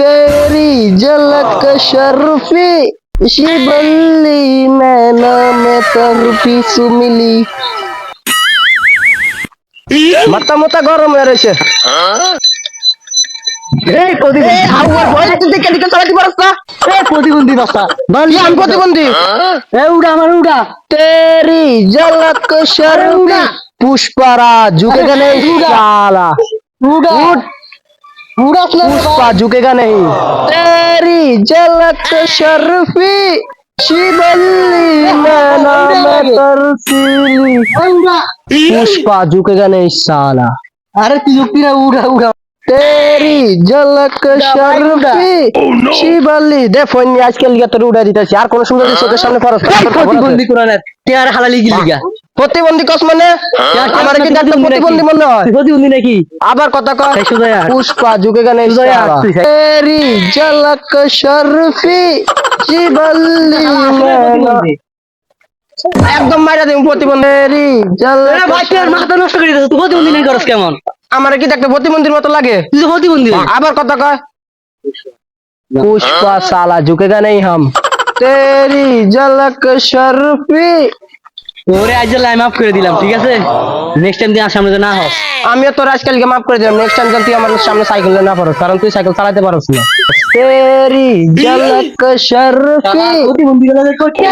तेरी झलक शर्फी शिबल्ली नैना में तरफी सुमिली মাথা মাথা গরম হয়ে রয়েছে। প্রতিবন্ধী বাচ্চা আমি প্রতিবন্ধী तेरी झलक शर्फी पुष्परा झुकेगा नहीं साला पुष्पा झुकेगा नहीं तेरी झलक शर्फी शिबल्ली नैना में तरसीली पुष्पा झुकेगा नहीं साला अरे तिजुक्तिरा उड़ा उड़ा तेरी झलक शर्फी शिबल्ली दे फोन आजकल लिया तो उड़ा दिताছি আর কোন সুন্দর চোখের সামনে ফরজ প্রতিবন্ধী কোরআনের তে আর হালালি গিলিগা প্রতিবন্ধী কস মানে আমার কি দেখতে প্রতিবন্ধী মনে হয় প্রতিবন্ধী নাকি আবার কথা কয় পুষ্পা झुकेगा नहीं साला तेरी झलक शर्फी शिबल्ली একদম মাইরা দেব প্রতিবন্ধী ঝলক ভাইটার মাথা নষ্ট করে দিছ তুই প্রতিবন্ধী নাই করস কেমন আমার কি দেখতে প্রতিবন্ধীর মতো লাগে তুই প্রতিবন্ধী আবার কথা কয় पुष्पा साला झुकेगा नहीं हम तेरी झलक शर्फी ওরে আজ লাই মাফ করে দিলাম ঠিক আছে নেক্সট টাইম তুই আমার সামনে না হস আমিও তোর আজকালকে মাফ করে দিলাম নেক্সট টাইম তুই আমার সামনে সাইকেল না পারস কারণ তুই সাইকেল চালাতে পারস না तेरी झलक शर्फी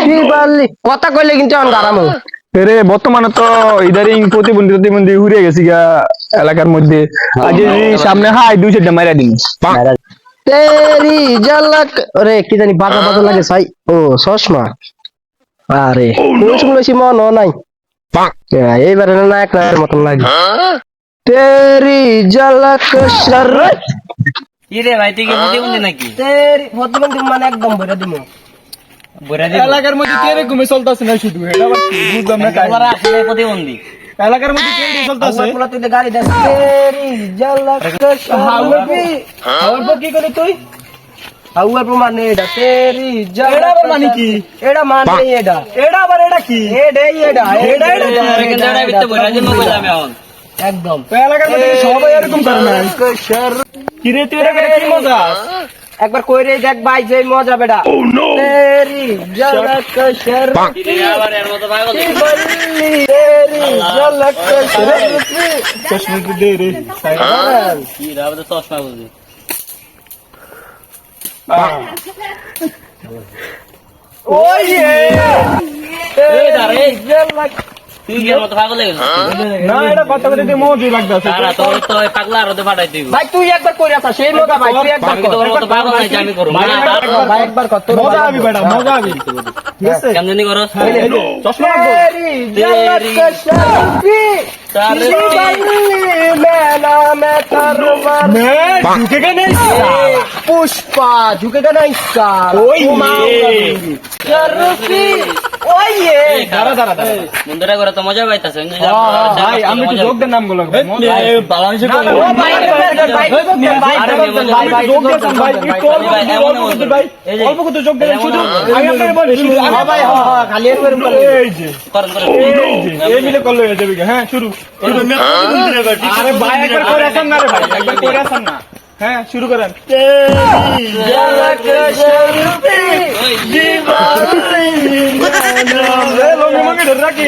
শিবল্লি কথা কইলে কিন্তু আমি গারামো রে বর্তমানে তো ইদারিং প্রতিবন্ধী ঘুরে গেছি গা এলাকার মধ্যে আজ সামনে হাই 200টা মাইরা দিন तेरी झलक রে কি জানি বাজা বাজা লাগে ভাই ও চশমা আরে শুনলে সি মন নাই এইবারে না এক রাতের মতন লাগে तेरी झलक शर्फी কি রে ভাই তুই কি প্রতিবন্ধী নাকি तेरी প্রতিবন্ধী মানে একদম বইরা দিমু এলাকার মধ্যে তেরে ঘুমে চলতেছে না শুধু এটা বুঝলাম না তোরা আসলে প্রতিবন্ধী এলাকার মধ্যে তেরে চলতেছে আমরা তুই গাড়ি দেখ तेरी झलक शर्फी হাওয়ার পর কি করে তুই হাওয়ার পর মানে এটা तेरी झलक এটা মানে কি এটা মানে এটা এটা আবার এটা কি এটা কিন্তু এটা ভিতরে বইরা জন্য কইলাম এখন একদম এলাকার মধ্যে সবাই এরকম করে না কি রে তুই এটা কি মজা একবার কইরে দেখ ভাই যে মজা বেটা तेरी झलक शर्फी কি রে আবার এর মতো পাগল शिबल्ली तेरी झलक शर्फी চশমা দে রে কি রে আবার চশমা বুঝি ওয়ে এই দাঁড়ে झलक তুই কি এর মতো পাগল হয়ে গেছিস না এটা কথা বলতে মজা লাগতাছে তারা তোর তো পাগলা আর ওদের পাঠাই দিবি ভাই তুই একবার কইরা আছিস সেই মজা ভাই তুই একবার আমি তোর মতো পাগল নাই যে আমি করব না ভাই একবার কর তোর মজা আবি বেটা মজা আবি কেমন নি করস চশমা লাগবে तेरी झलक शर्फी शिबल्ली नैना में तरवार मैं झुकेगा नहीं पुष्पा झुकेगा नहीं साला शर्फी ओए দাঁড়া দাঁড়া দাঁড়া মুন্ডরা করে তো মজা পাইতাছ ভাই আমি তো যোগ দেন নাম গুলো বাংলাদেশে ও ভাই অল্প কত যোগ দেন শুধু আমি আপনাকে বলি শুধু ভাই খালি একবার এই যে করেন করেন এই মিলে করলে হয়ে যাবে হ্যাঁ শুরু আরে ভাই একবার করে আসেন না রে ভাই একবার করে আসেন না হ্যাঁ শুরু করেন झलक शर्फी জীবন লঙ্গে মঙ্গে ধরে রাখি